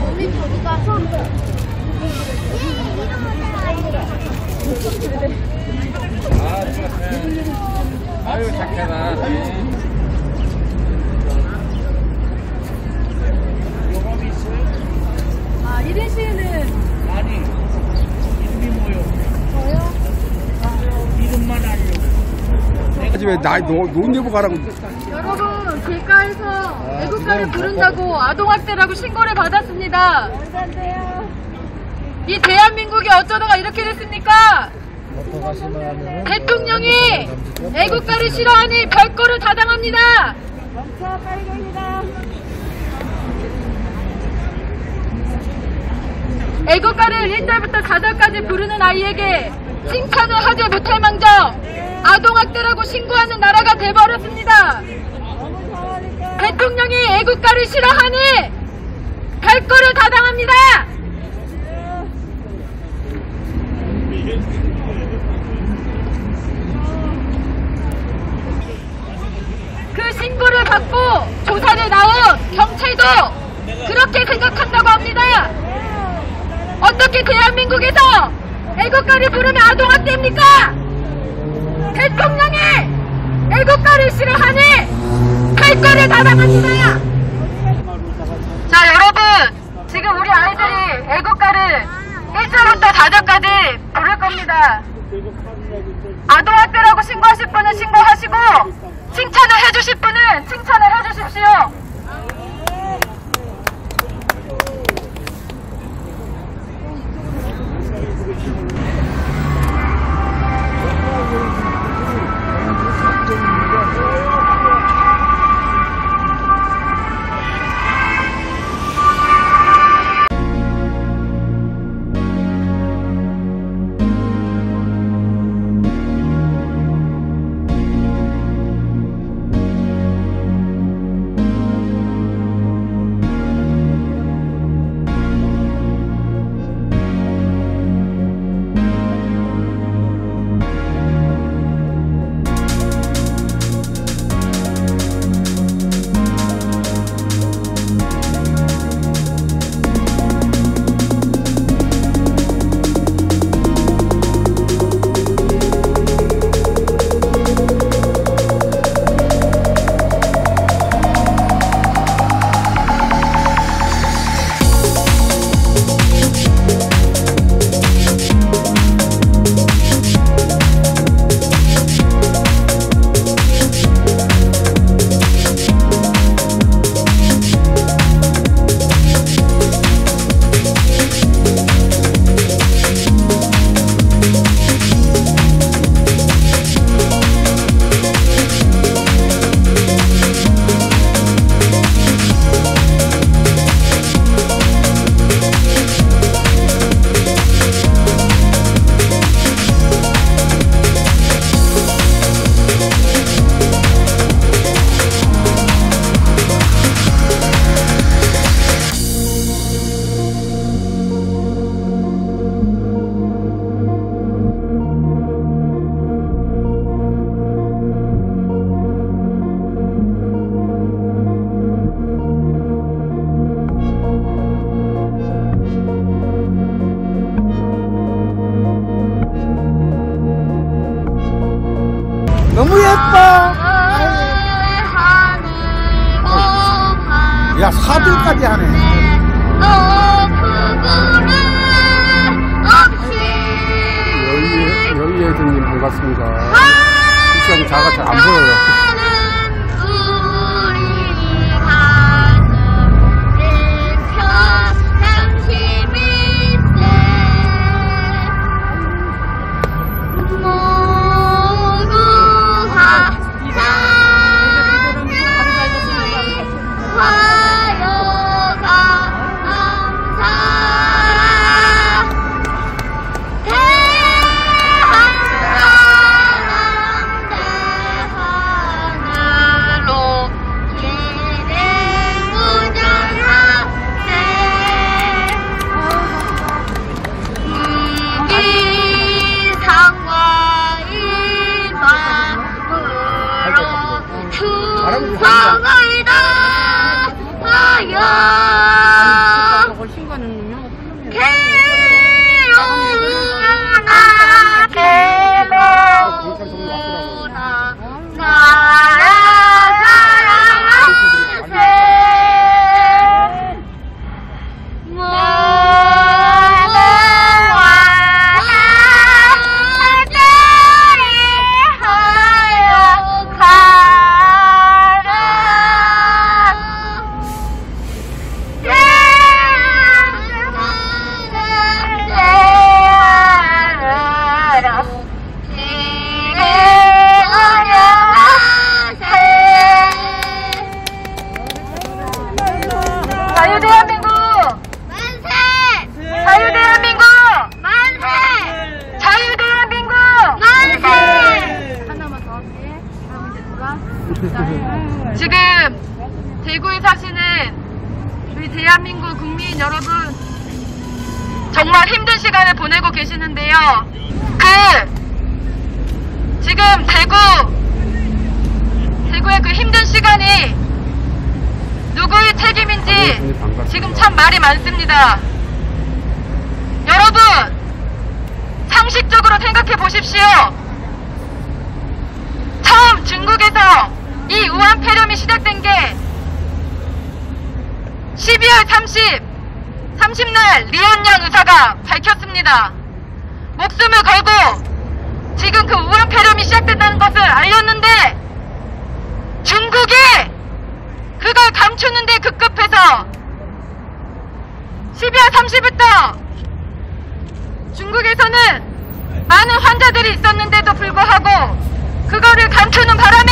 오늘 저기 가서 아유 착해라. 영업이 있어요? 아 1인시는 아니 이름이 뭐요? 저요? 이름만 알려고. 하지 왜 나 논예보 가라고. 여러분 길가에서 애국가를 부른다고 아동학대라고 신고를 받았습니다. 이 대한민국이 어쩌다가 이렇게 됐습니까? 대통령이 애국가를 싫어하니 별거를 다 당합니다. 애국가를 1절부터 4절까지 부르는 아이에게 칭찬을 하지 못할 망정 아동학대라고 신고하는 나라가 돼버렸습니다. 대통령이 애국가를 싫어하니 별거를 다 당합니다. 그 신고를 받고 조사를 나온 경찰도 그렇게 생각한다고 합니다. 어떻게 대한민국에서 애국가를 부르면 아동학대입니까? 대통령이 애국가를 싫어하니 별거를 다 당합니다. 자 여러분, 지금 우리 아이들이 애국가를 1절부터 4절까지 부를 겁니다. 아동학대라고 신고하실 분은 신고하시고 칭찬을 해주실 분은 칭찬을 해주십시오. 너무 예뻐. 야, 4등까지 하네. 여의예드님 반갑습니다. 시간이 작아서 안 보여요. 성을 다하여 개로나 개로나 사랑하세 자유대한민국 만세! 자유대한민국 만세! 자유대한민국 만세! 하나만 더 할게. 다음 이제 돌아. 지금 대구에 사시는 우리 대한민국 국민 여러분 정말 힘든 시간을 보내고 계시는데요. 지금 대구의 그 힘든 시간이 누구의 책임인지 지금 참 말이 많습니다. 여러분, 상식적으로 생각해 보십시오. 처음 중국에서 이 우한 폐렴이 시작된 게 12월 30날 리언양 의사가 밝혔습니다. 목숨을 걸고 지금 그 우한 폐렴이 시작된다는 것을 알렸는데 중국이 그걸 감추는데 급급해서 12월 30일부터 중국에서는 많은 환자들이 있었는데도 불구하고 그거를 감추는 바람에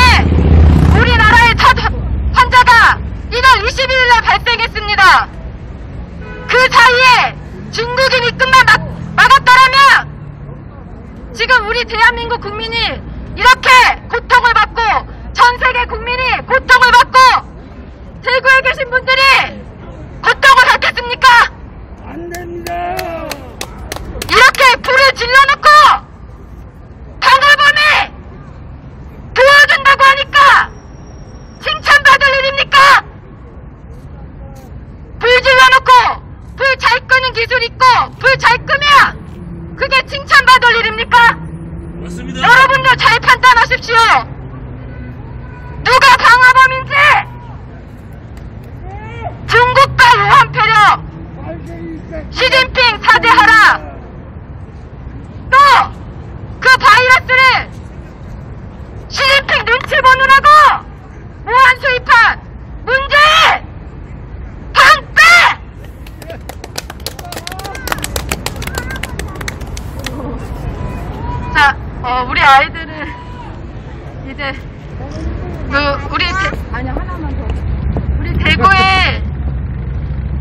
우리나라의 첫 환자가 1월 21일날 발생했습니다. 그 사이에 중국인이 입금만 막았더라면 지금 우리 대한민국 국민이 이렇게 고통을 받고 전 세계 국민이 고통을 받고 대구에 계신 분들이 고통을 받겠습니까? 안 됩니다. 이렇게 불을 질러놓고 방울범이 도와준다고 하니까 칭찬받을 일입니까? 불 질러놓고 불 잘 끄는 기술 있고 불 잘 끄면 그게 칭찬받을 일입니까? 맞습니다. 여러분도 잘 판단하십시오. 누가 방화범인지 중국과 우한 폐렴 시진핑 사죄하라. 또 그 바이러스를 시진핑 눈치 보느라고 무한 수입한 문재인 방패! 자, 우리 아이들은 이제 우리 대구에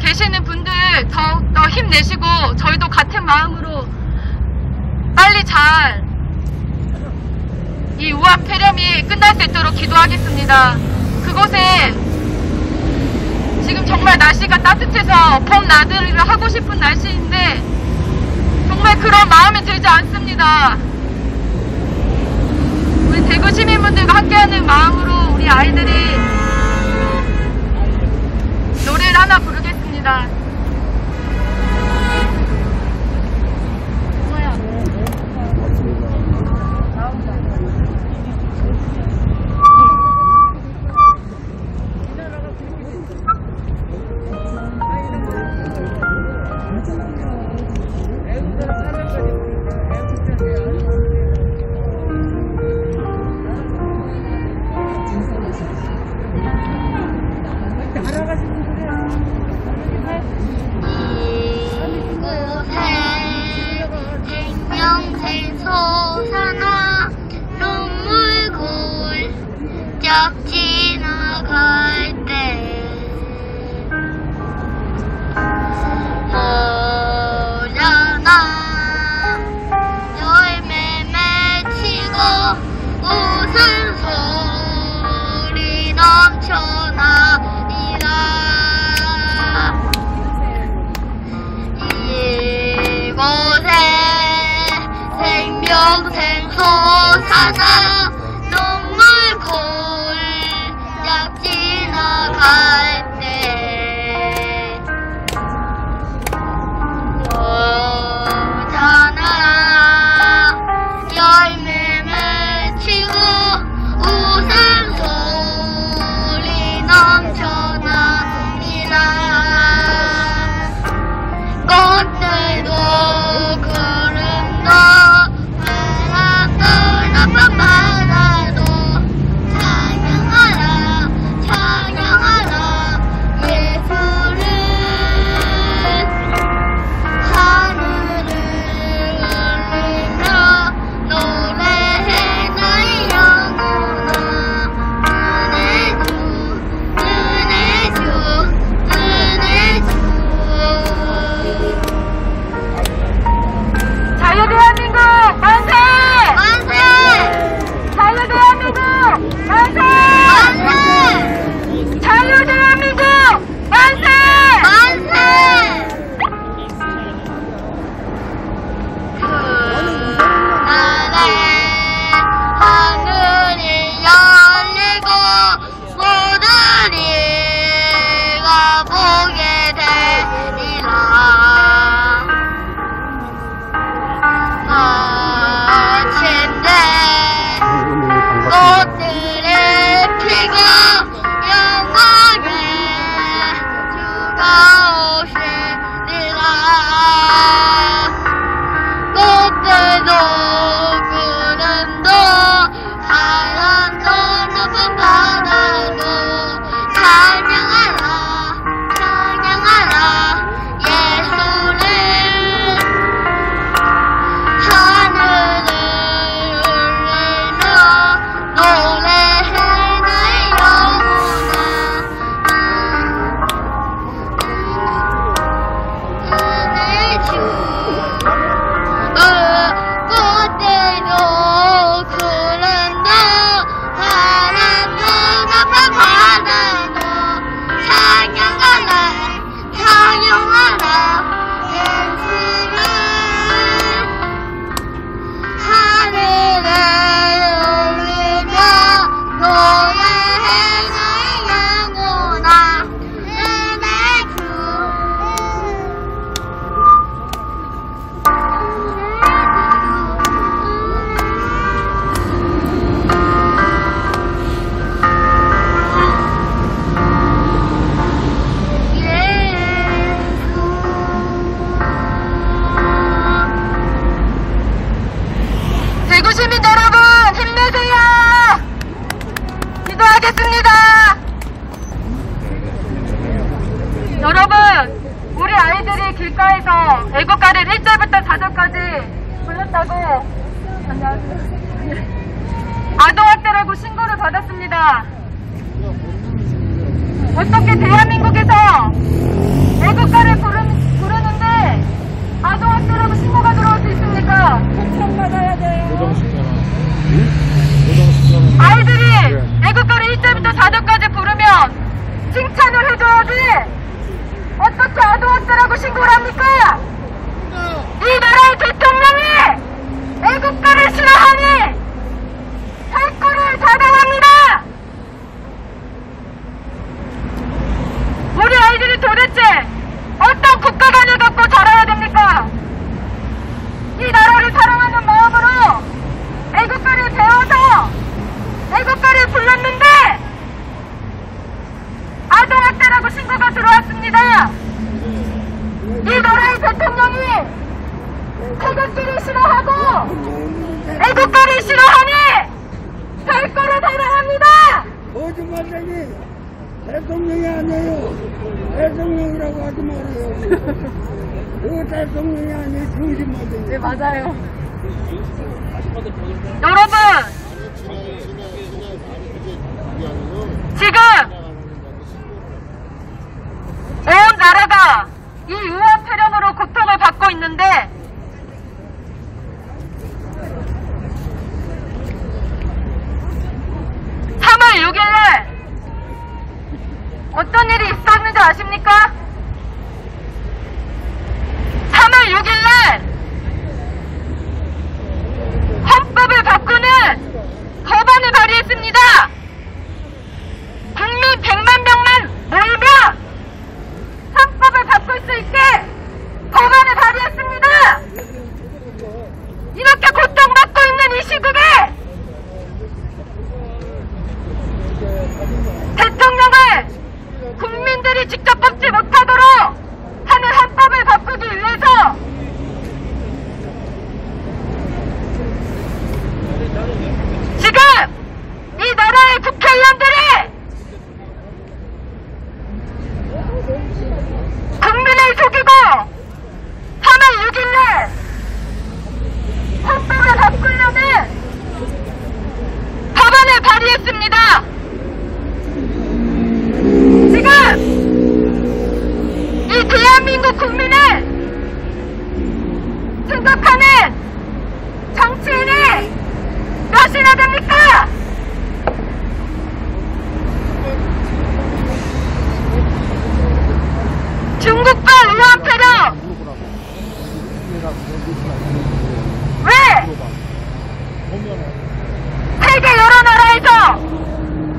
계시는 분들 더욱더 힘내시고 저희도 같은 마음으로 빨리 잘 이 우한 폐렴이 끝날 수 있도록 기도하겠습니다. 그곳에 지금 정말 날씨가 따뜻해서 봄 나들이를 하고 싶은 날씨인데 정말 그런 마음이 들지 않습니다. 우리 대구 시민분들과 함께하는 마음으로 우리 아이들이 노래를 하나 부르겠습니다. 생소사나 눈물 굴쩍 지나갈 때 모자나 열매 맺히고 웃음소리 넘쳐나리라. 이곳에 생명생소사나 눈물 받았습니다. 여러분, 우리 아이들이 길가에서 애국가를 1절부터 4절까지 불렀다고 아동학대라고 신고를 받았습니다. 어떻게 대한민국에서 애국가를 부르는데 아동학대라고 신고가 들어올 수 있습니까? 고통받아야 돼요. 아이들이 애국가를 1절부터 4절까지 부르면 칭찬을 해줘야지 어떻게 아동학대라고 신고를 합니까? 이 나라의 대통령이 애국가를 싫어하니 탈거를 자당합니다. 우리 아이들이 도대체 어떤 국가관을 갖고 자라야 됩니까? 이 나라를 사랑하는 마음으로 애국가를 배워서 애국가를 불렀는데 아동학대라고 신고가 들어왔습니다. 이 나라의 대통령이 태극기를 싫어하고 애국가를 싫어하니 탈거를 사랑합니다. 거짓말쟁이 대통령이 아니에요. 대통령이라고 하지 말아요. 그 대통령이 아니에요. 중심마쟁이. 네, 맞아요. 여러분, 지금 온 나라가 이 우한 폐렴으로 고통을 받고 있는데 어떤 일이 있었는지 아십니까? 3월 6일날 헌법을 바꾸는 법안을 발의했습니다. 국민 100만 명만 모이면 헌법을 바꿀 수 있게 법안을 발의했습니다. 이렇게 고통받고 있는 이 시국에 대통령을 국민들이 직접 뽑지 못하도록 하는 헌법을 바꾸기 위해서 지금 이 나라의 국회의원들이 국민을 속이고 3월 6일날 헌법을 바꾸려는 법안을 발의했습니다. 지금 이 대한민국 국민을 생각하는 정치인이 몇이나 됩니까? 중국과 우한 폐렴 왜 세계 여러 나라에서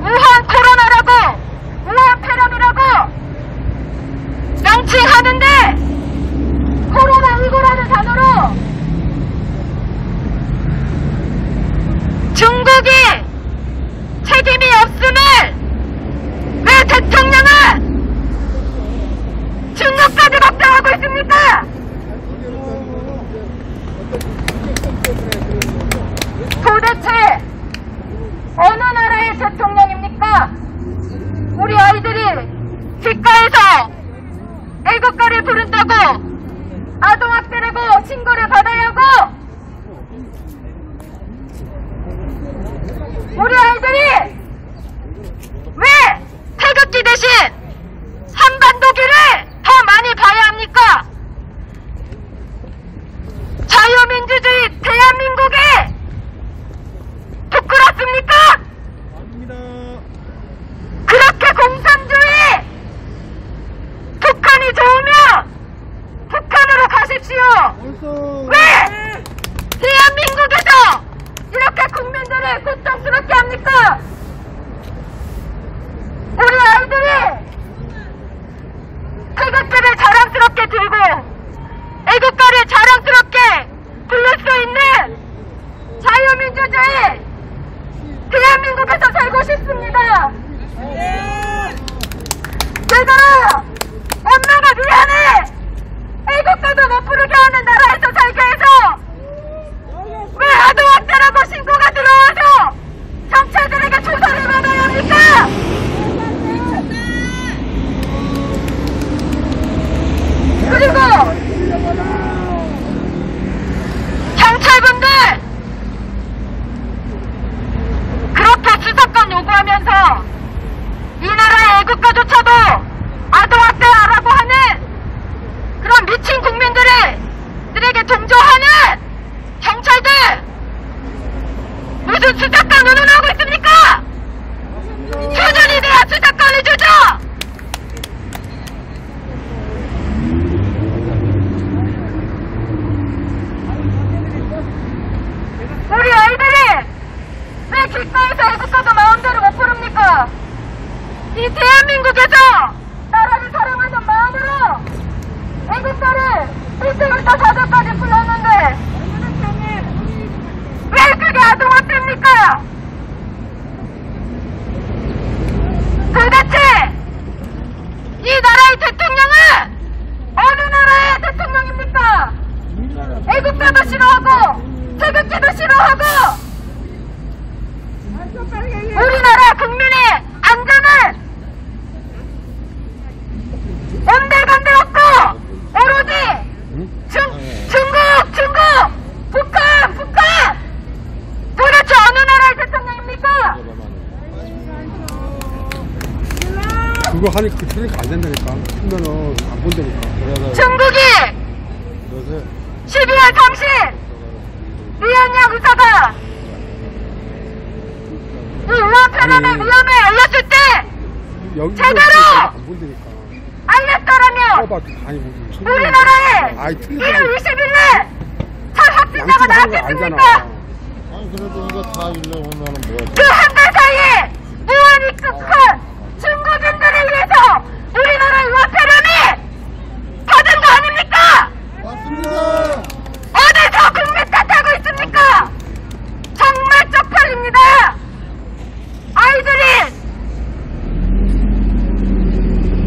우한 코로나라고 우한 폐렴이라고 명칭하는데 코로나19라는 단어로 중국이 책임이 없음을 왜 대통령은 중국까지 걱정하고 있습니까? 도대체 어느 나라의 대통령입니까? 우리 아이들이 길가에서 애국가를 부른다고 아동학대라고 신고를 받아야 하고 우리 아이들이 왜 태극기 대신 한반도기를 더 많이 봐야 합니까? 자유민주주의 대한민국이 부끄럽습니까? 그렇게 공산주의 북한이 좋으면 북한으로 가십시오. 왜 대한민국에서 이렇게 국민들을 고통스럽게 합니까? 우리 아이들이 태극기를 자랑스럽게 들고 애국가를 자랑스럽게 부를 수 있는 자유민주주의 대한민국에서 살고 싶습니다. 제가 엄마가 미안해 애국가도 못 부르게 하는 나라에서 살게 해서 왜 아동학대라고 신고가 들어와서 경찰들에게 조사를 받아야 합니까? 이 대한민국에서 나라를 사랑하는 마음으로 애국가를 1등부터 4등까지 불렀는데 왜 그게 아동학대입니까? 도대체 이 나라의 대통령은 어느 나라의 대통령입니까? 애국가도 싫어하고 태극기도 싫어하고 우리나라 국민의 안전을 온데간데 없고 오로지 중국 북한 도대체 어느 나라의 대통령입니까? 그거 하니 그러니까 안 된다니까. 하면은 안 본다니까. 중국이 12월 30일 리안양 의사가 이 의원 폐렴의 위험을 알렸을 때 여기 제대로 안 본다니까. 알렸더라면 봐봐, 아니 보기. 우리나라에 아이, 1월 20일에 첫 확진자가 나왔겠습니까? 아니 그래도 이거 다 일러보면은 뭐 그 한 달 사이에 무한히 극한 중국인들에 의해서 우리나라 의원 폐렴이 터진 거 아닙니까? 맞습니다. 어디서 국민 탓하고 있습니까? 정말 쪽팔립니다. 아이들이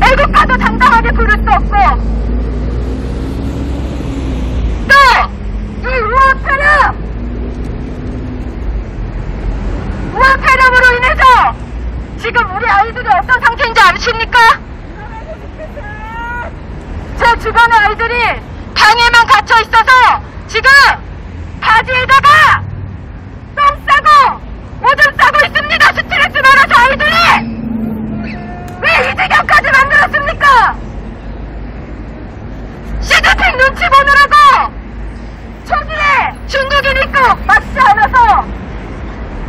애국가도 당당하게 부를 수 없고 또 이 우한폐렴으로 인해서 지금 우리 아이들이 어떤 상태인지 아십니까? 제 주변의 아이들이 방에만 갇혀 있어서 지금 바지에다가 똥 싸고 오줌 싸고 있습니다. 스트레스 받아서 아이들이 왜 이 지경까지 만들었습니까? 시진핑 눈치 보느라고 초기에 중국인 입국 막지 않아서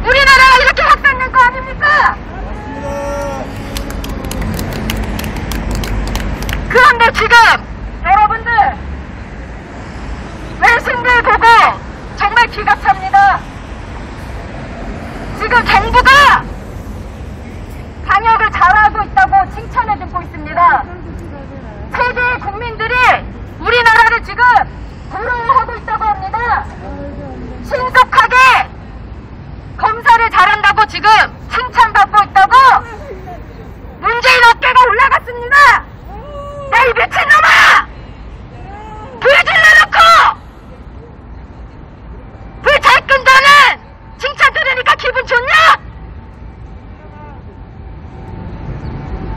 우리나라가 이렇게 확산된 거 아닙니까? 그런데 지금 여러분들 외신들 보고 정말 기가 찹니다. 지금 정부가 방역을 잘하고 있다고 칭찬해주고 있습니다. 세계 국민들이 우리나라를 지금 부러워하고 있다고 합니다. 신속하게 검사를 잘한다고 지금 칭찬받고 있다고 문재인 어깨가 올라갔습니다. 야, 이 미친놈아! 불 질러놓고 불 잘 끈다는 칭찬 들으니까 기분 좋냐?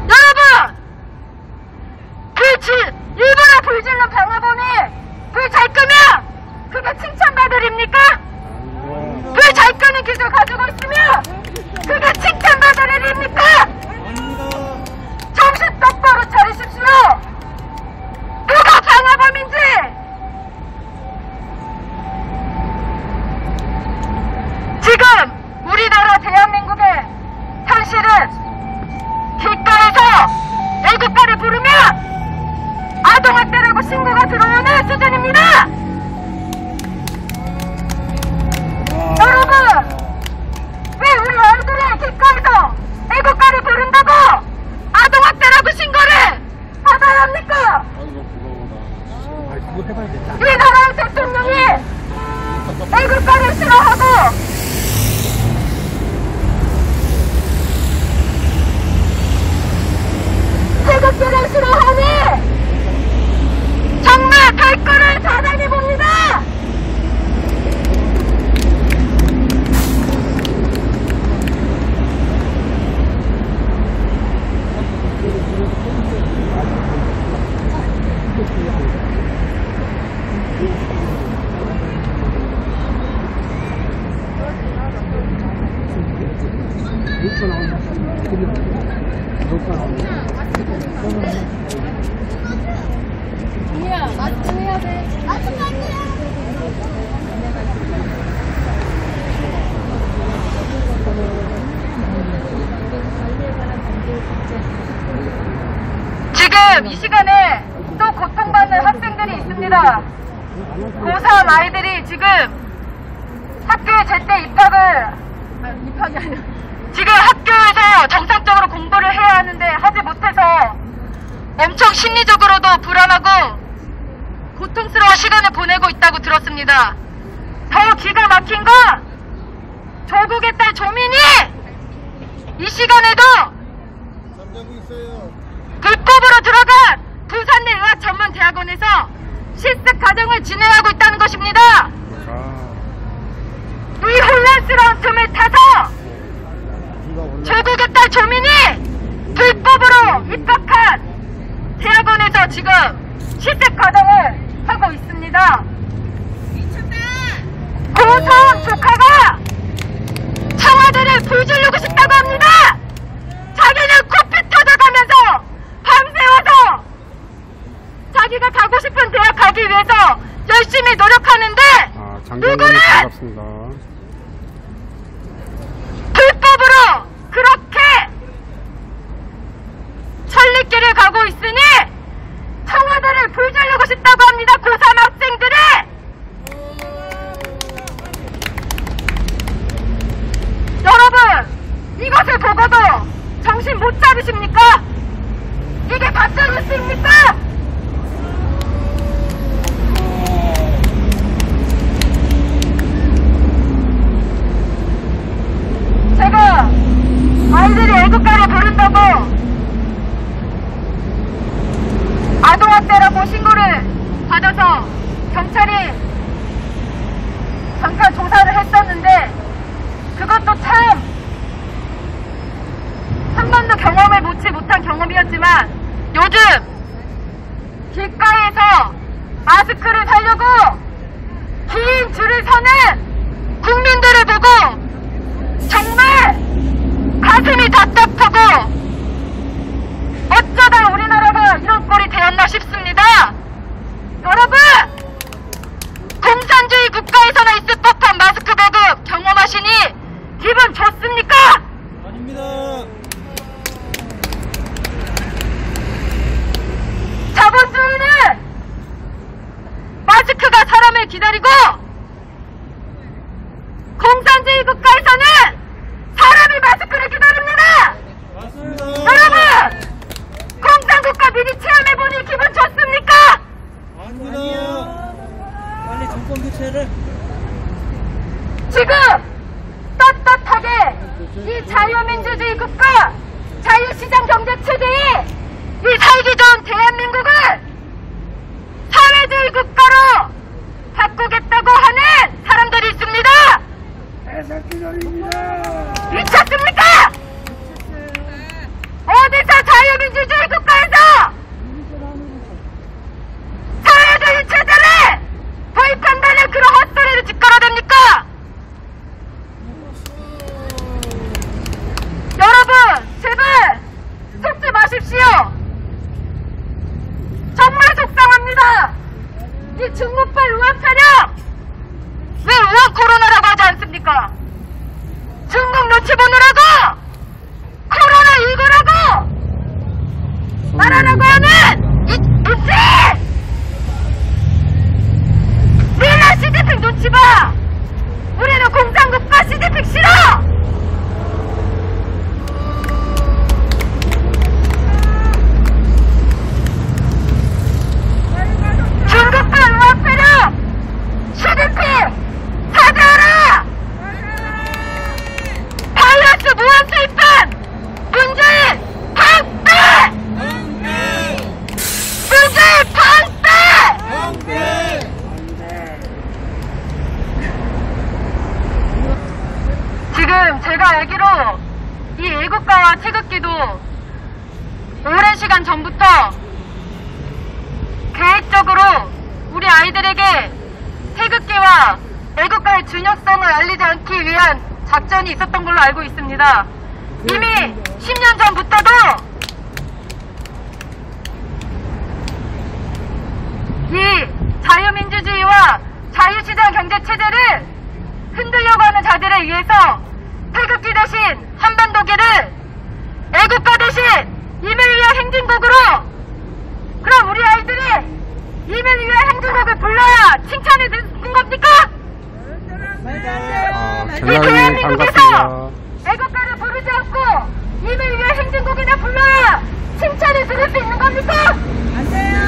여러분, 일부러 불 질러 방해범이 불 잘 끄면 그게 칭찬받으립니까? 불 잘 끄는 기술 가지고 있으면 그게 칭찬받을 일입니까? 정신 똑바로 차리십시오. 누가 방화범인지. 지금 우리나라 대한민국의 현실은 길가에서 애국가를 부르면 아동학대라고 신고가 들어오는 수준입니다. 여러분, 왜 우리 아이들이 길가에서 애국가를 부른다고 아동학대라고 신고를 받아야 합니까? 아이고 부러워라. 아니, 그거 해봐야겠다. 이 나라의 대통령이 애국가를 싫어하고 태극기를 싫어하니 정말 발걸을 자단해 봅니다. 지금 이 시간에 또 고통받는 학생들이 있습니다. 고3 아이들이 지금 학교에 제때 입학이 아니라 지금 학교에서 정상적으로 공부를 해야 하는데 있습니다. 더 기가 막힌 건 조국의 딸 조민이 이 시간에도 잠자고 있어요. 불법으로 들어간 부산대 의학전문대학원에서 실습 과정을 진행하고 있다는 것입니다. 이 혼란스러운 틈을 타서 조국의 딸 조민이 불법으로 입학한 대학원에서 지금 실습 과정을 하고 있습니다. 고소원 조카가 청와대를 불지르고 싶다고 합니다. 자기는 코피 터져가면서 밤새워서 자기가 가고 싶은 대학 가기 위해서 열심히 노력하는데 누구는 반갑습니다. 불법으로 그렇게 천리길을 가고 있으니 청와대를 불지르고 싶다고 합니다. 고3 학생들이. 여러분, 이것을 보고도 정신 못 차리십니까? 이게 가짜뉴스입니까? 제가 아이들이 애국가를 부른다고 아동학대라고 신고를 받아서 경찰이 잠깐 조사를 했었는데 그것도 참 한 번도 경험을 못지 못한 경험이었지만 요즘 길가에서 마스크를 사려고 긴 줄을 서는 국민들을 보고 정말 가슴이 답답하고 어쩌다 우리나라가 이런 꼴이 되었나 싶습니다. 여러분, 공산주의 국가에서나 있을 법한 마스크 배급 경험하시니 기분 좋습니까? 아닙니다. 자본주의는 마스크가 사람을 기다리고 공산주의 국가에서는 사람이 마스크를 기다립니다. 맞습니다. 여러분, 공산국가 미리 체험해보니 기분 좋습니까? 아닙니다. 빨리 정권 교체를. 지금 떳떳하게 이 자유민주주의 국가, 자유시장 경제 체제에 이 살기 좋은 대한민국을 사회주의 국가로 바꾸겠다고 하는 사람들이 있습니다. 해석기절입니다. 미쳤습니까? 어디서 자유민주주의 국가에서 사회주의 체제를 도입한다는 그런 헛소리를 짓거려댑니까? 여러분, 제발 속지 마십시오. 정말 속상합니다. 이 중국발 의학 촬영 왜 의학 코로나라고 하지 않습니까? 중국 눈치 보느라고 코로나19라고 말하라고 하는 이 눈치! 니네 시진핑 눈치 봐! 우리는 공산국가 시진핑 싫어! 중국발 의학 촬영 시진핑 사죄하라! 바이러스 무한 투입한 문재인 방패! 문재인 방패! 지금 제가 알기로 이 애국가와 태극기도 오랜 시간 전부터 계획적으로 우리 아이들에게 태극기와 애국가의 중요성을 알리지 않기 위한 작전이 있었던 걸로 알고 있습니다. 이미 10년 전부터도 이 자유민주주의와 자유시장 경제체제를 흔들려고 하는 자들에 의해서 태극기 대신 한반도기를 애국가 대신 임을 위한 행진곡으로, 그럼 우리 아이들이 임을 위한 행진곡을 불러야 칭찬을 듣는 겁니까? 이 대한민국에서 애국가를 부르지 않고 임을 위한 행진곡이나 불러야 칭찬을 들을 수 있는 겁니까? 안 돼요!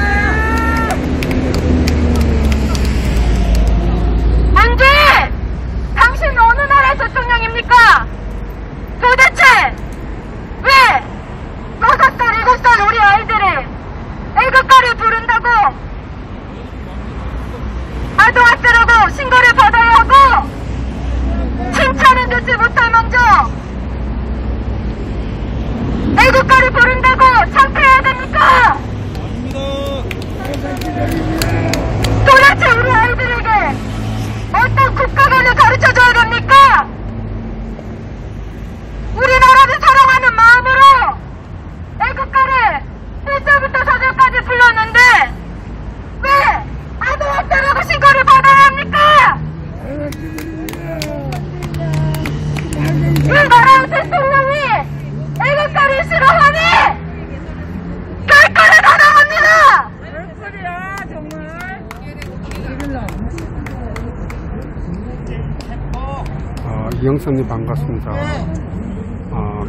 이영선님 반갑습니다.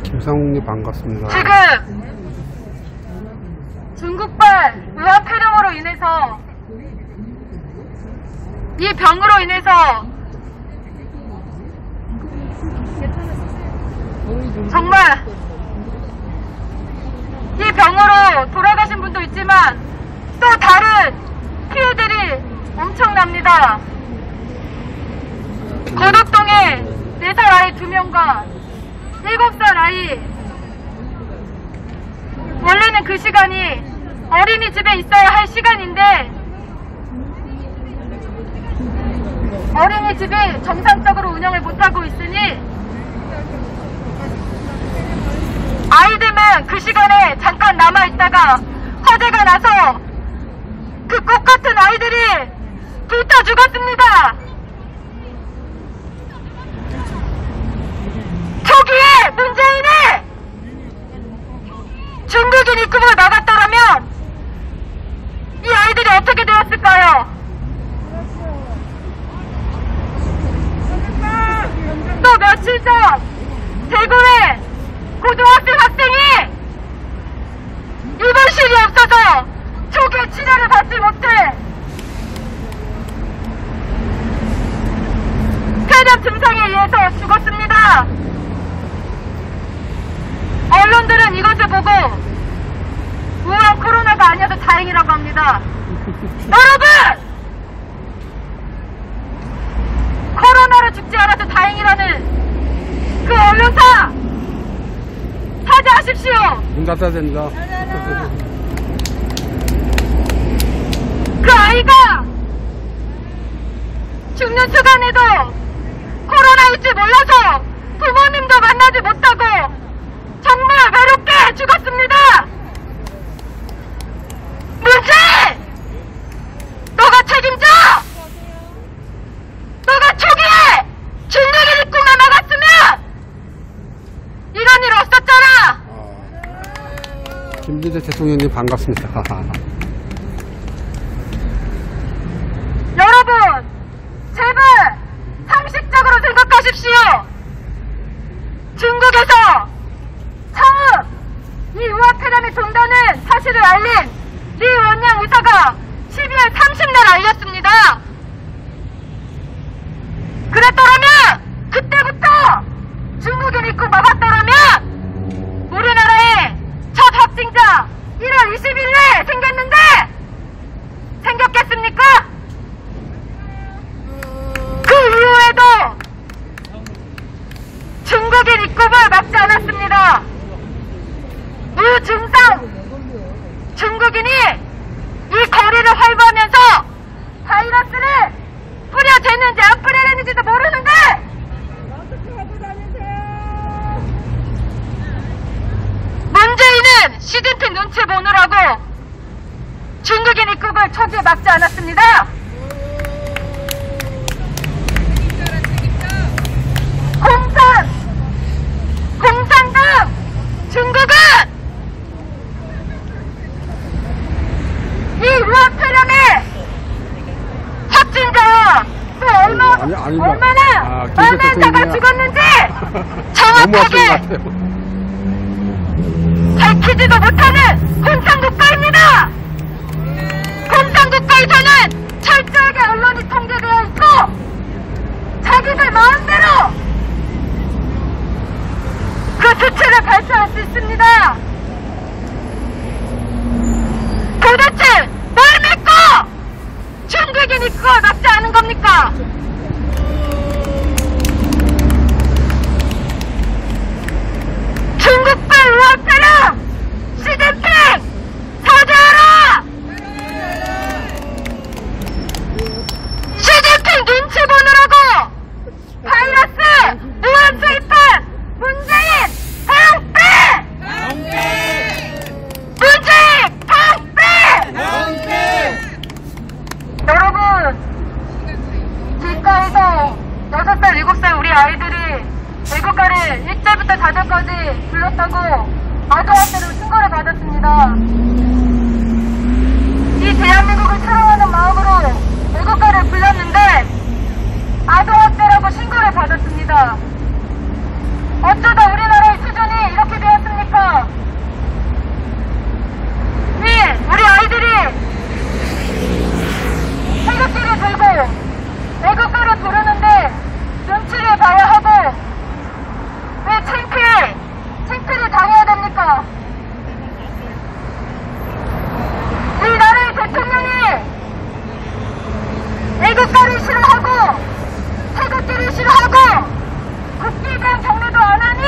김상욱님 반갑습니다. 지금 중국발 의학 폐렴으로 인해서 이 병으로 인해서 정말 이 병으로 돌아가신 분도 있지만 또 다른 피해들이 엄청납니다. 거덕동에 4살 아이 2명과 7살 아이, 원래는 그 시간이 어린이집에 있어야 할 시간인데 어린이집이 정상적으로 운영을 못하고 있으니 아이들만 그 시간에 잠깐 남아있다가 화재가 나서 그 꽃같은 아이들이 불타 죽었습니다. 초기에 문재인이 중국인 입국을 막았더라면 이 아이들이 어떻게 되었을까요? 또 며칠 전 대구에 고등학생 학생이 입원실이 없어서 초기에 치료를 받지 못해 폐렴 증상에 의해서 죽었습니다. 언론들은 이것을 보고 우한 코로나가 아니어도 다행이라고 합니다. 여러분! 코로나로 죽지 않아도 다행이라는 그 언론사 사죄하십시오. 문 닫아야 됩니다. 그 아이가 죽는 순간에도 코로나일 줄 몰라서 부모님도 만나지 못하고 정말 외롭게 죽었습니다. 문재인! 너가 책임져! 너가 초기에 중국인 입국만 막았으면 이런 일 없었잖아. 김진태 대통령님 반갑습니다. 여러분, 제발 상식적으로 생각하십시오. 중국에서 처음 이 의학 폐렴이 돈다는 사실을 알린 리 원양 의사가 12월 30날 알렸습니다. 그랬더라면 그때부터 중국인 입국 막았더라면 우리나라에 첫 확진자 1월 20일에 생겼는데 생겼겠습니까? 그 이후에도 중국인 입국을 막지 않았습니다. 무증상 중국인이 이 거리를 활보하면서 바이러스를 뿌려대는지 안 뿌려대는지도 모르는데 문재인은 시진핑 눈치 보느라고 중국인 입국을 초기에 막지 않았습니다. 공산 등 중국은 이 의학 폐렴의 확진자와 또 얼마나 자가 죽었는지 정확하게 밝히지도 못하는 공산국가입니다. 공산국가에서는 철저하게 언론이 통제되어 있고 자기들 마음대로 그 수치를 발표할 수 있습니다. 도대체 뭘 믿고 중국인 입국을 막지 않은 겁니까? 중국발 의학 폐렴 시진핑 사죄하라! 시진핑 눈치 보느라고 바이러스 무한 투입한 문재인 방패! 문재인 방패! 여러분, 길가에서 6살, 7살 우리 아이들이 애국가를 1절부터 4절까지 불렀다고 아동학대로 신고를 받았습니다. 이 대한민국을 사랑하는 마음으로 애국가를 불렀는데 아동학대라고 신고를 받았습니다. 어쩌다 우리나라의 수준이 이렇게 되었습니까? 왜 우리 아이들이 태극기를 들고 애국가를 부르는데 눈치를 봐야 하고 왜 창피를 당해야 됩니까? 이 나라의 대통령이 애국가를 싫어하고 태극기를 싫어하고 국기에 대한 경례도 안 하니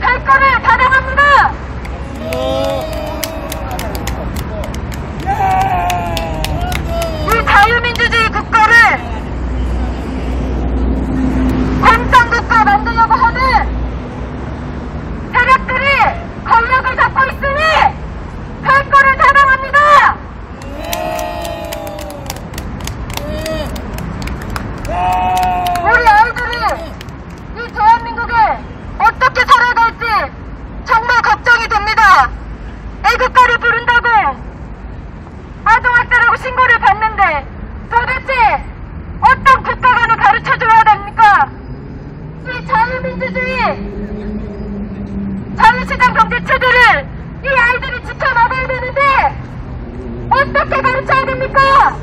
할 거를 가담합니다. 이 자유민주주의 국가를 공산국가 만들려고 하는 세력들이 권력을 잡고 있으니 할 거를 가담합니다. 우리 아이들이 이 대한민국에 어떻게 살아갈지 정말 걱정이 됩니다. 애국가를 부른다고 아동학대라고 신고를 받는데 도대체 어떤 국가관을 가르쳐줘야 됩니까? 이 자유민주주의 자유시장 경제체제를 이 아이들이 지켜나가야 되는데 어떻게 가르쳐야 됩니까?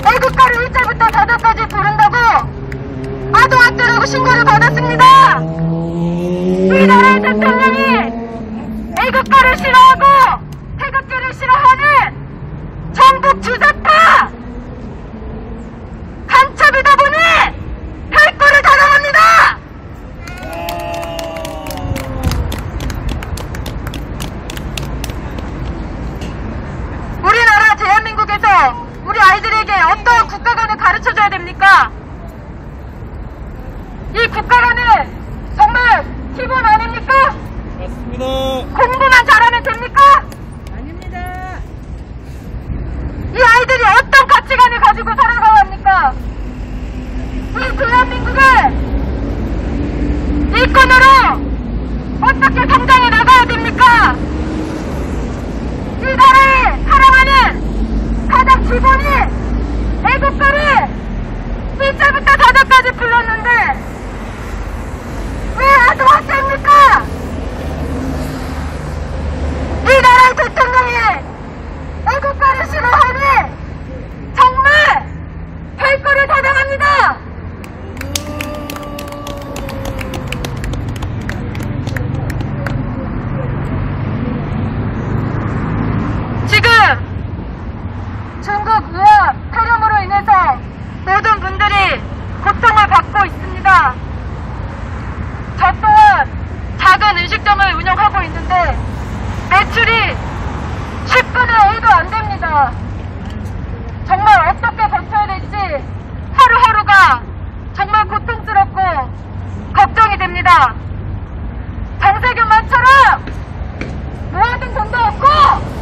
애국가를 1절부터 4절까지 부른다고 아동학대라고 신고를 받았습니다. 이 나라의 대통령이 애국가를 싫어하고 태극기를 싫어하는 전국 주사파 간첩이다 보니 할 거를 단언합니다. 우리나라 대한민국에서 우리 아이들에게 어떤 국가관을 가르쳐줘야 됩니까? 이 국가관은 정말 기본 아닙니까? 맞습니다. 공부만 잘하면 됩니까? 아닙니다. 이 아이들이 어떤 가치관을 가지고 살아가야 합니까? 이 대한민국을 일꾼으로 어떻게 성장해 나가야 됩니까? 이 나라에 사랑하는 가장 기본이 애국가를 1절부터 4절까지 불렀는데 왜 아동학대입니까? 이 나라의 대통령이 애국가를 싫어하니 정말 할 거를 다정합니다. 지금 중국 우한 폐렴으로 인해서 모든 분들이 고통을 받고 있습니다. 저 또한 작은 음식점을 운영하고 있는데 매출이 10분의 1도 안 됩니다. 정말 어떻게 버텨야 될지 하루하루가 정말 고통스럽고 걱정이 됩니다. 정세균만처럼 모아둔 돈도 없고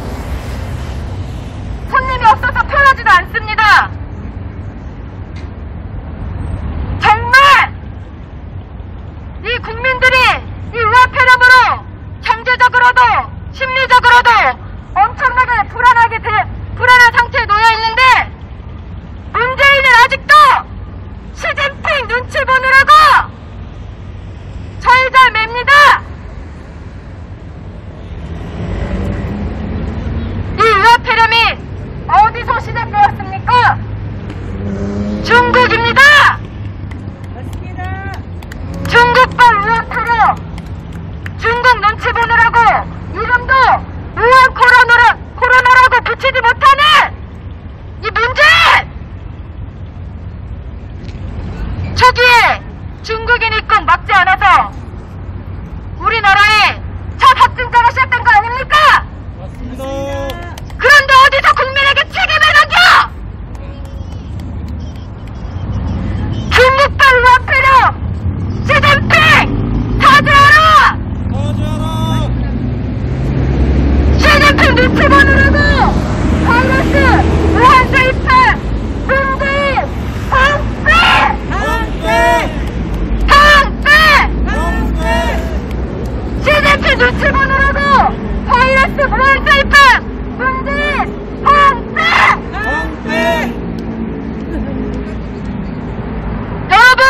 손님이 없어서 편하지도 않습니다. 정말 이 국민들이 이 우화폐렴으로 경제적으로도 심리적으로도 엄청나게 불안한 상태에 놓여 있는데 문재인은 아직도 시진핑 눈치 보느라고 절절 맵니다. 이 우화폐렴이 어디서 시작되었습니까? 중국입니다. 맞습니다. 중국발 우한폐렴. 중국 눈치 보느라고 이름도 우한 코로나라고 붙이지 못하는 이 문재인! 초기에 중국인 입국 막지 않아서 우리나라에 첫 확진자가 시작된 거 아닙니까? 맞습니다. 그런데 어디서 국민에게 책임을 넘겨! 중국발 우한폐렴! 시진핑! 사죄하라! 맞아라. 시진핑 눈치 보느라고 바이러스 우한 주입한 문재인 방패! 시진핑 눈치 보느라고 바이러스 우한 주입한 문재인 방패! 여러분,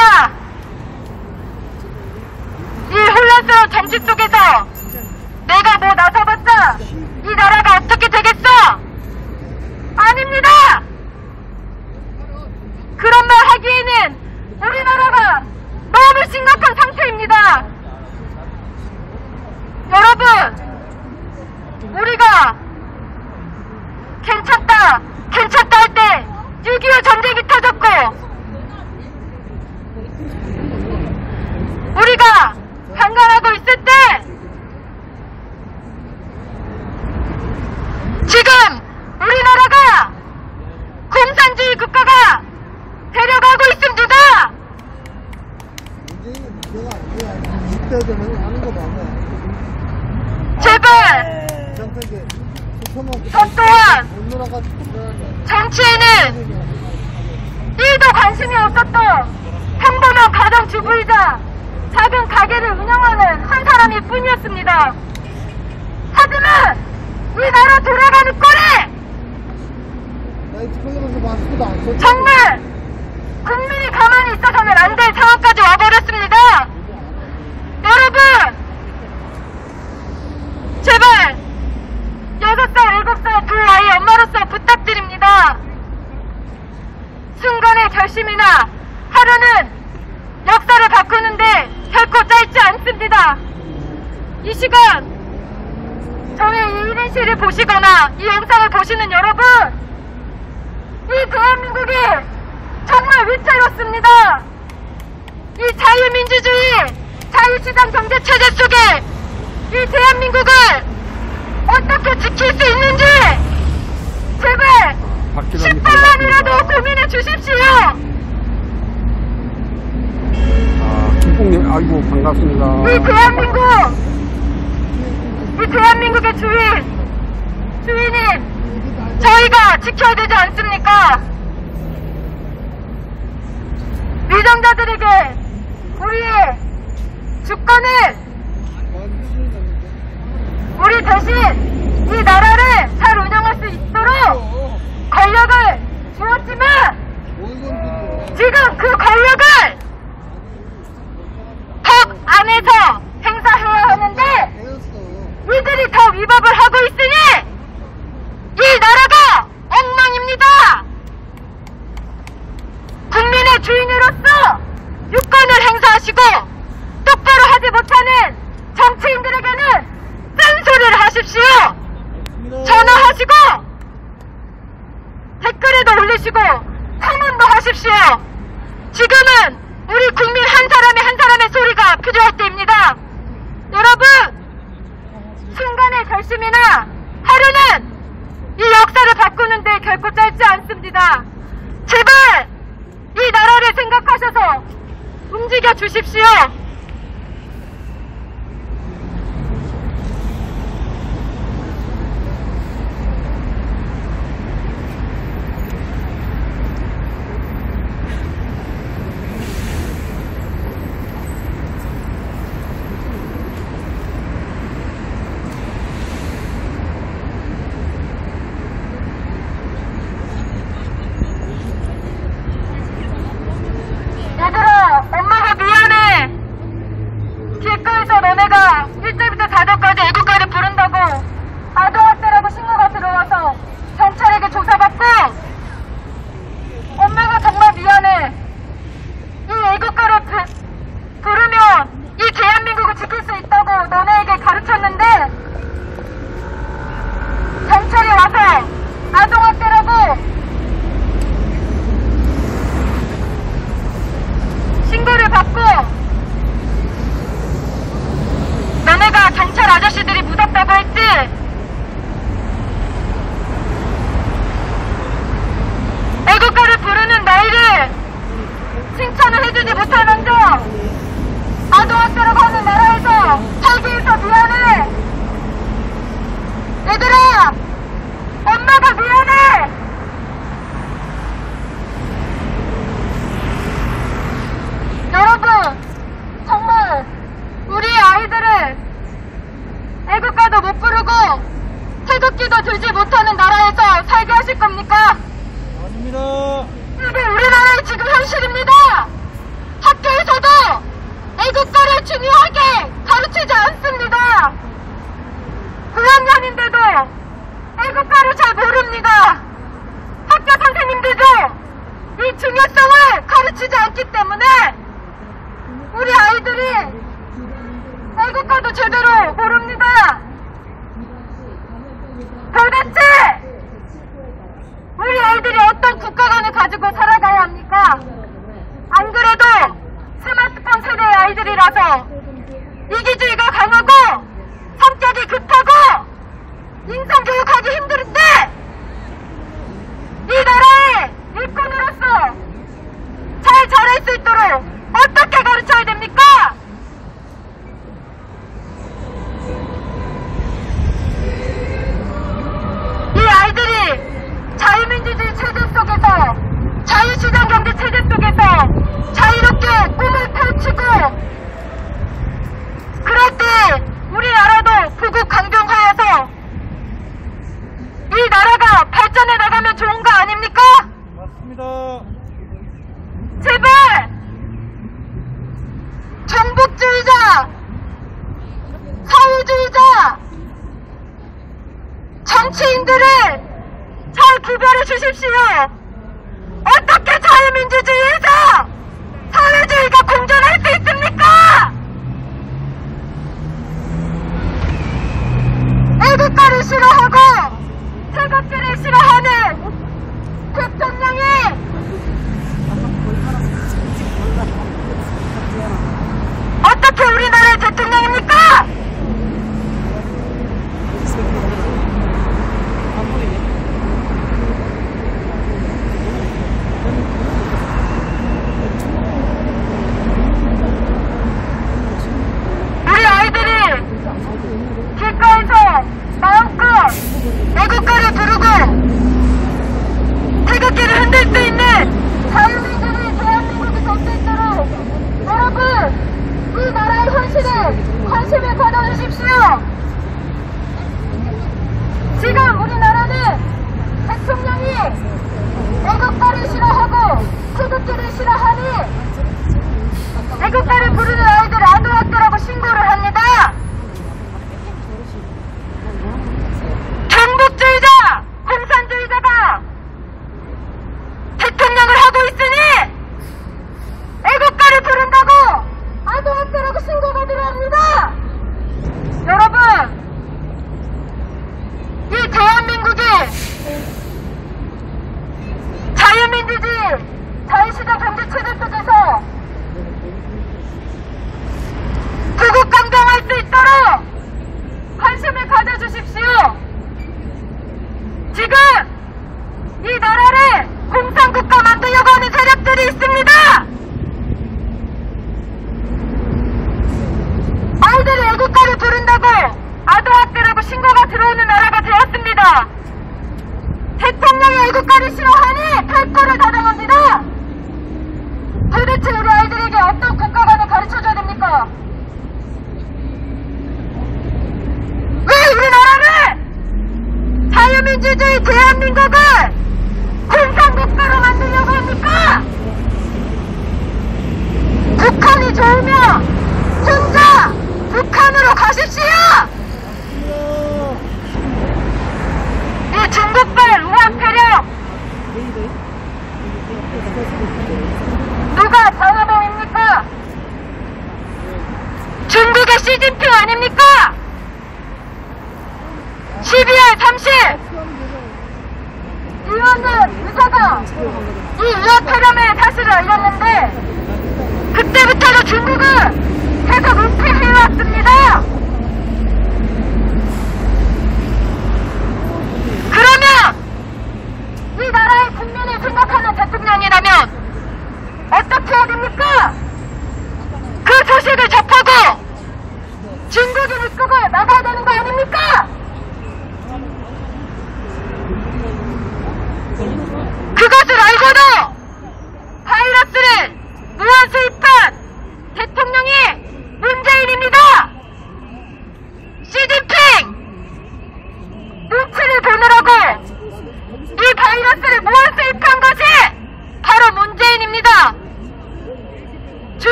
아니야. 이 혼란스러운 정치 속에서 내가 뭐 나서봤자 이 나라가 어떻게 되겠어? 아닙니다. 그런 말 하기에는 우리나라가 너무 심각한 상태입니다. 여러분, 우리가 괜찮다 할 때 6.25 전쟁이 터졌고, 우리가 강간하고 있을 때 지금 우리나라가 공산주의 국가가 되려가고 있습니다. 제발 저 또한 정치에는 1도 관심이 없었던 평범한 가정주부이자 작은 가게를 운영하는 한 사람일 뿐이었습니다. 하지만 이 나라 돌아가는 꼴에 정말 국민이 가만히 있어서는 안 될 상황까지 와버렸습니다. 여러분, 제발 6살, 7살 두 아이 엄마로서 부탁드립니다. 순간의 결심이나 하루는 역사를 바꾸는데 결코 짧지 않습니다. 이 시간 저의 이 1인실을 보시거나 이 영상을 보시는 여러분, 이 대한민국이 정말 위태롭습니다. 이 자유민주주의, 자유시장 경제체제 속에 이 대한민국을 어떻게 지킬 수 있는지 제발 10분만이라도 고민해 주십시오. 김뽕님, 아이고, 반갑습니다. 이 대한민국의 주인님, 저희가 지켜야 되지 않습니까? 위정자들에게 우리의 주권을, 우리 대신 이 나라를 잘 운영할 수 있도록 권력을 주었지만 지금 그 권력을 법 안에서 행사해야 하는데 이들이 더 위법을 하고 있으니 이 나라가 엉망입니다. 국민의 주인으로서 유권을 행사하시고 똑바로 하지 못하는 정치인들에게는 쓴소리를 하십시오. 전화하시고 댓글에도 올리시고 청문도 하십시오. 지금은 우리 국민 한 사람의 소리가 필요할 때입니다. 여러분, 순간의 결심이나 하루는 이 역사를 바꾸는데 결코 짧지 않습니다. 제발 이 나라를 생각하셔서 움직여 주십시오. 얘들아, 엄마가 미안해. 길가에서 너네가 1절부터 4절까지 애국가를 부른다고 아동학대라고 신고가 들어와서 경찰에게 조사받고, 엄마가 정말 미안해. 이 애국가를 부르면 이 대한민국을 지킬 수 있다고 너네에게 가르쳤는데 경찰이 와서 아동학대라고 신고를 받고 너네가 경찰 아저씨들이 무섭다고 했지? 애국가를 부르는 너희를 칭찬을 해주지 못하면서 아동학대라고 하는 나라에서 살기 위해서 미안해. 얘들아, 엄마가 미안해. 가르치지 않기 때문에 우리 아이들이 애국가도 제대로 모릅니다. 도대체 우리 아이들이 어떤 국가관을 가지고 살아가야 합니까? 안 그래도 스마트폰 세대의 아이들이라서 이기주의가 강하고 성격이 급하고 인성교육하기 힘들때 이 나라의 일꾼으로서 잘 자랄 수 있도록 어떻게 가르쳐야 됩니까? 이 아이들이 자유민주주의 체제 속에서 자유시장 경제 체제 속에서 자유롭게 꿈을 펼치고 그럴 때 우리나라도 부국 강경화해서 이 나라가 발전해 나가면 좋은 거 아닙니까? 맞습니다. 제발 종북주의자, 사회주의자, 정치인들을 잘 구별해 주십시오. 어떻게 자유민주주의에서 사회주의가 공존할 수 있습니까? 애국가를 싫어하고 태극기를 싫어하는 대통령이 어떻게 우리나라의 대통령입니까? 우리 아이들이 길가에서 마음껏 애국가를 부르고 태극기를 흔들 수 있는 자유민주주의 대한민국이 될 수 있도록 여러분 이 나라의 현실에 관심을 가져주십시오. 지금 우리나라는 대통령이 애국가를 싫어하고 태극기를 싫어하니 애국가를 부르는 아이들 아동학대라고 신고를 합니다. 종북주의자, 공산주의자가 대통령을 하고 있으니 애국가를 부른다고 아동학대라고 신고가 들어옵니다. 여러분, 이 대한민국이 자유민주주의, 자유시장 경제체제 속에서 부국 강경할 수 있도록 관심을 가져주십시오. 지금 이 나라를 공산국가 만들려고 하는 세력들이 있습니다. 아이들이 애국가를 부른다고 아동학대라고 신고가 들어오는 나라가 되었습니다. 대통령이 애국가를 싫어하니 탈거를 다정합니다. 도대체 우리 아이들에게 어떤 국가관을 가르쳐줘야 됩니까? 왜 우리나라를 자유민주주의 대한민국을 공산국가로 만들려고 합니까? 북한이 좋으면 혼자 북한으로 가십시오! 이 중국발 우한폐력 누가 방어범입니까? 중국의 시진핑 아닙니까? 12월 30일 이원은 의사가 이 우한폐렴의 사실을 알렸는데 그때부터도 중국은 계속 은폐해왔습니다. 그러면 이 나라의 국민을 생각하는 대통령이라면 어떻게 해야 됩니까? 그 소식을 접하고 중국인 입국을 막아야 되는 거 아닙니까? 그것을 알고도 바이러스를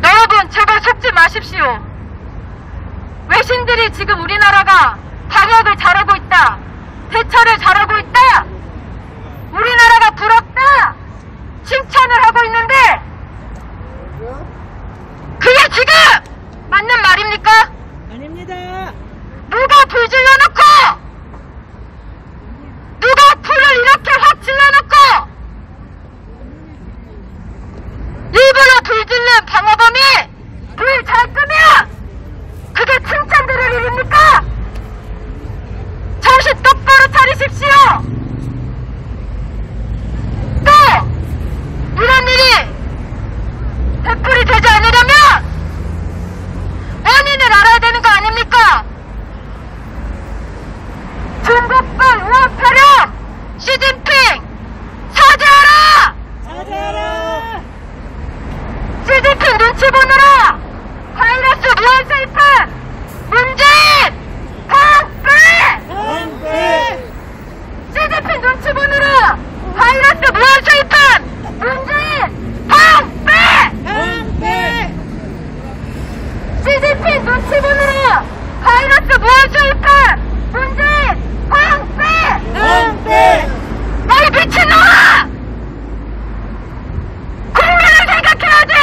여러분, 제발 속지 마십시오. 외신들이 지금 우리나라가 방역을 잘하고 있다, 대처를 잘하고 있다, 우리나라가 부럽다 칭찬을 하고 있는데 그게 지금 맞는 말입니까? 아닙니다. 누가 불 질러놓고, 누가 불을 이렇게 확 질러놓고 일부러 불 질른 방어범이 불 잘 끄면 그게 칭찬 들을 일입니까? 정신 똑바로 차리십시오. 또 이런 일이 되풀이 되지 않으려면 원인을 알아야 되는 거 아닙니까? 중국발 우한폐렴 시진핑 사죄하라! 사죄하라! 시진핑 눈치 보느라 바이러스 무한 세입한 문재인 방패! 방패! 시진핑 눈치 보느라 바이러스 무한 세입한 문재인 방패! 방패! 시진핑 눈치 보느라 바이러스 무한 세입한 문재인 방패! 방패! 너희 미친놈아! 국민을 생각해야지!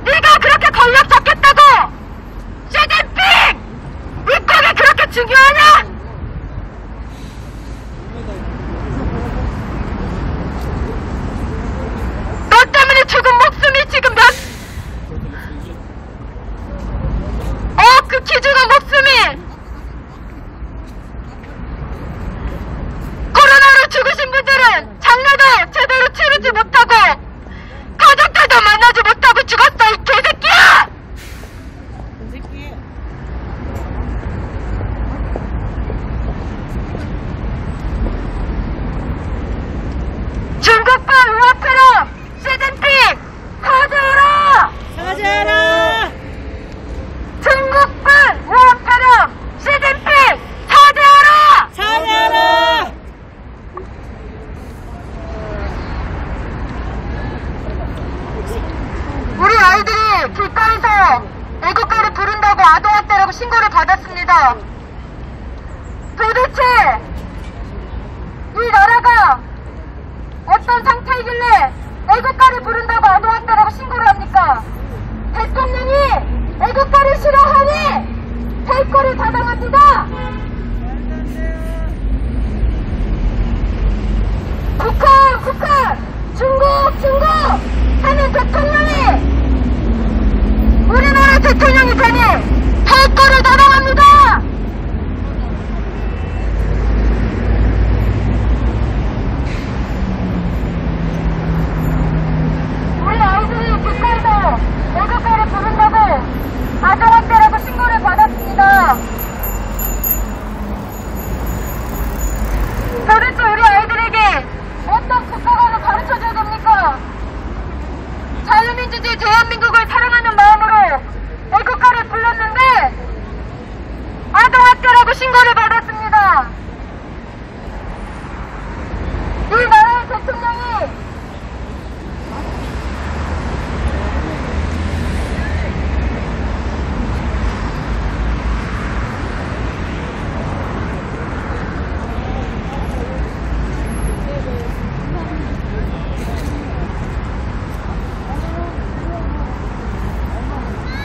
네가 그렇게 권력 잡겠다고! 시진핑! 입국이 그렇게 중요하냐? 너 때문에 죽은 목숨이 지금 극히 죽은 목숨이 코로나로 죽으신 분들은 장례도 제대로 치르지 못하고 가족들도 만나지 못하고 죽었어, 이 개새끼야! 새끼. 중국발 우한폐렴 시진핑 사죄하라! 사죄하라! 중국발 우한폐렴 시진핑 사죄하라! 사죄하라! 우리 아이들이 길가에서 애국가를 부른다고 아동학대라고 신고를 받았습니다. 도대체 이 나라가 어떤 상태이길래 애국가를 부른다고 아동학대라고 신고를 합니까? 대통령이 애국가를 싫어하니 대꾸를 타당합니다. 북한! 중국! 하는 대통령이 우리나라 대통령이 되니 대꾸를 타당합니다. 우리 아이들이 길가에서 애국가를 부른다고 아동학대라고 신고를 받았습니다. 도대체 우리 아이들에게 어떤 국가관을 가르쳐줘야 됩니까? 자유민주주의 대한민국을 사랑하는 마음으로 애국가를 불렀는데 아동학대라고 신고를 받았습니다. 이 나라의 대통령이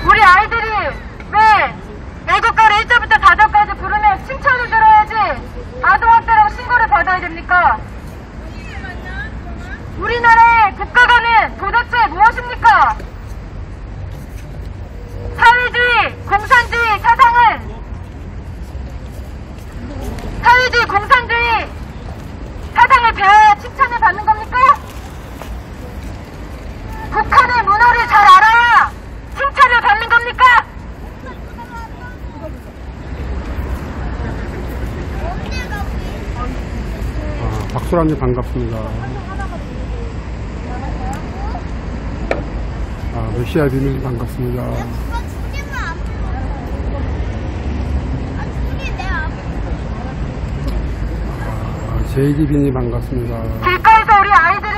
우리 아이들이 왜 애국가를 1절부터 4절까지 부르면 칭찬을 들어야지 아동학대라고 신고를 받아야 됩니까? 우리나라의 국가관은 도대체 무엇입니까? 사회주의, 공산주의 사상을 배워야 칭찬을 받는 겁니까? 북한의 문화를 잘 알아야 칭찬을 받는 겁니까? 박소람님 반갑습니다. 메시아 비밀 반갑습니다. 제이기빈이 반갑습니다. 길가에서 우리 아이들이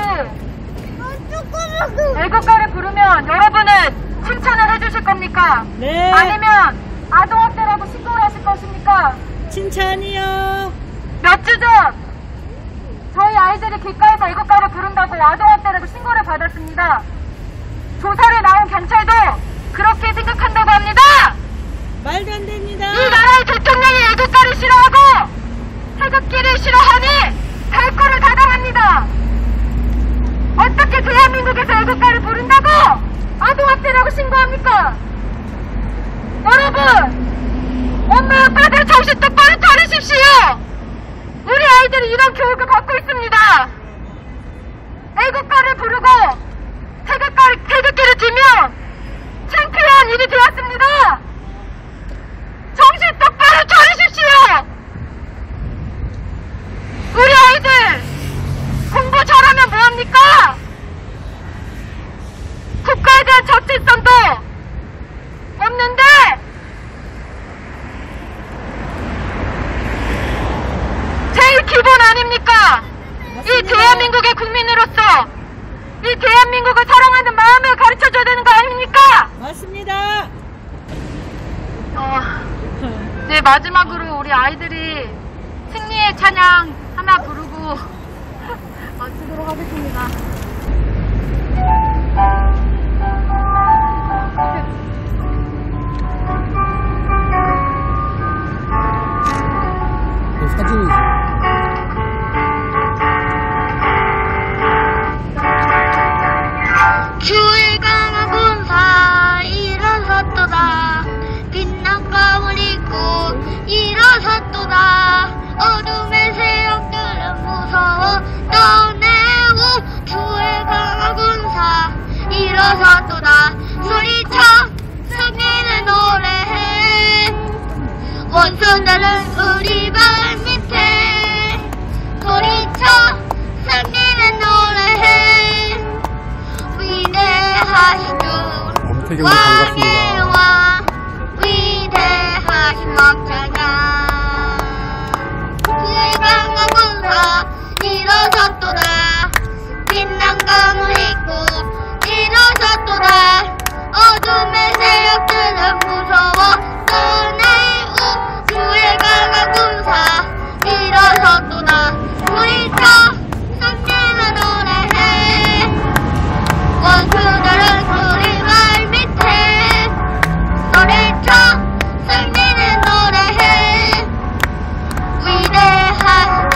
애국가를 부르면 여러분은 칭찬을 해주실 겁니까? 네. 아니면 아동학대라고 신고를 하실 것입니까? 칭찬이요. 몇 주 전 저희 아이들이 길가에서 애국가를 부른다고 아동학대라고 신고를 받았습니다. 조사를 나온 경찰도 그렇게 생각한다고 합니다. 말도 안 됩니다. 이 나라의 대통령이 애국가를 싫어하고 태극기를 싫어하니 별거를 다 당합니다. 어떻게 대한민국에서 애국가를 부른다고 아동학대라고 신고합니까? 여러분, 엄마 아빠들 정신 똑바로 차리십시오. 우리 아이들이 이런 교육을 받고 있습니다. 애국가를 부르고 태극기를 들면 창피한 일이 되었습니다. 정신 똑바로 차리십시오. 우리 아이들 공부 잘하면 뭐합니까? 국가에 대한 적재성도 없는데 제일 기본 아닙니까? 이 대한민국의 국민으로서 이 대한민국을 사랑하는 마음을 가르쳐줘야 되는 거 아닙니까? 맞습니다. 네, 마지막으로 우리 아이들이 승리의 찬양 하나 부르고 마치도록 하겠습니다. 사진이지. 주의 강한 군사 일어섰도다. 빛난 감을 입고 일어섰도다. 어둠의 세력들은 무서워 떠내고 주의 강한 군사 일어섰도다. 소리쳐 승리는 노래해. 원수들은 우리 발 밑에. 소리쳐 승리는 노래해. 위대하신 주 엄태경님 반갑습니다. 왕의 왕 위대하신 왕자가 주의 강한 군사 일어섰도다. 빛난 감을 입고 일어섰도다. 어둠의 세력들은 무서워 떠내고 주의 강한 군사 일어섰도다. 소리쳐 승리는 노래해. 원수들은 우리 발 밑에. 소리쳐 승리는 노래해. 위대하신 주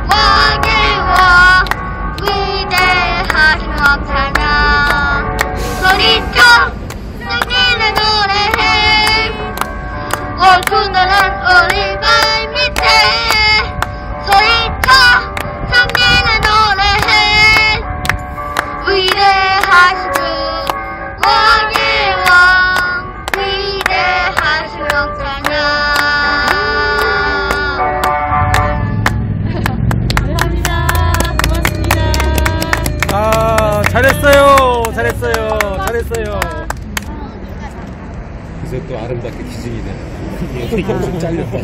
왕의 왕 위대하신 왕자냐. 소리쳐 승리는 노래해. 원수들은 우리 발 밑에. 소리쳐 승리는 노래해. 위대하신 주 왕의 왕 위대하신 왕자냐. 감사합니다. 고맙습니다. 아, 잘했어요. 잘했어요. 잘했어요. 그래서 또 아름답게 기증이 되네. 엄청 잘렸다.